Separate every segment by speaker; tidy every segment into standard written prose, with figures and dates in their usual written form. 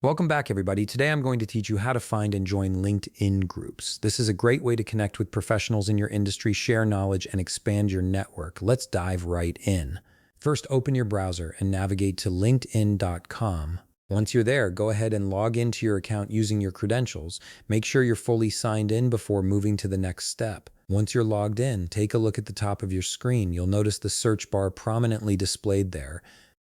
Speaker 1: Welcome back, everybody. Today I'm going to teach you how to find and join LinkedIn groups. This is a great way to connect with professionals in your industry, share knowledge, and expand your network. Let's dive right in. First, open your browser and navigate to linkedin.com. Once you're there, go ahead and log into your account using your credentials. Make sure you're fully signed in before moving to the next step. Once you're logged in, take a look at the top of your screen. You'll notice the search bar prominently displayed there.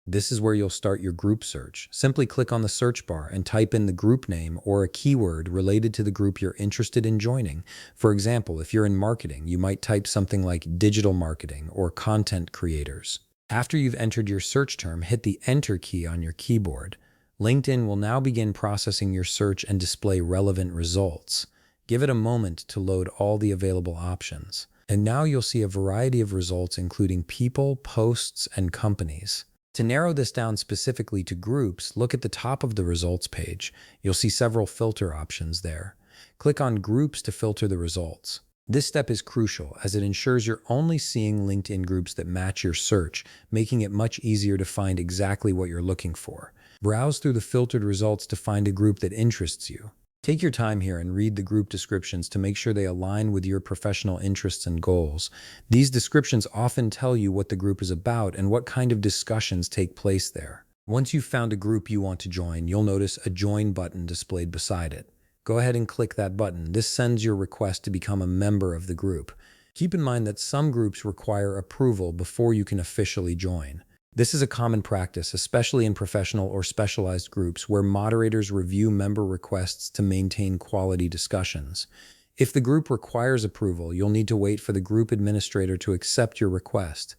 Speaker 1: This is where you'll start your group search. Simply click on the search bar and type in the group name or a keyword related to the group you're interested in joining. For example, if you're in marketing, you might type something like digital marketing or content creators. After you've entered your search term, hit the Enter key on your keyboard. LinkedIn will now begin processing your search and display relevant results. Give it a moment to load all the available options. And now you'll see a variety of results including people, posts, and companies. To narrow this down specifically to groups, look at the top of the results page. You'll see several filter options there. Click on Groups to filter the results. This step is crucial as it ensures you're only seeing LinkedIn groups that match your search, making it much easier to find exactly what you're looking for. Browse through the filtered results to find a group that interests you. Take your time here and read the group descriptions to make sure they align with your professional interests and goals. These descriptions often tell you what the group is about and what kind of discussions take place there. Once you've found a group you want to join, you'll notice a Join button displayed beside it. Go ahead and click that button. This sends your request to become a member of the group. Keep in mind that some groups require approval before you can officially join. This is a common practice, especially in professional or specialized groups where moderators review member requests to maintain quality discussions. If the group requires approval, you'll need to wait for the group administrator to accept your request.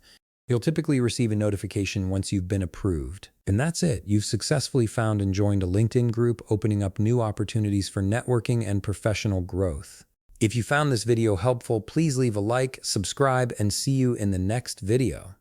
Speaker 1: You'll typically receive a notification once you've been approved. And that's it. You've successfully found and joined a LinkedIn group, opening up new opportunities for networking and professional growth. If you found this video helpful, please leave a like, subscribe, and see you in the next video.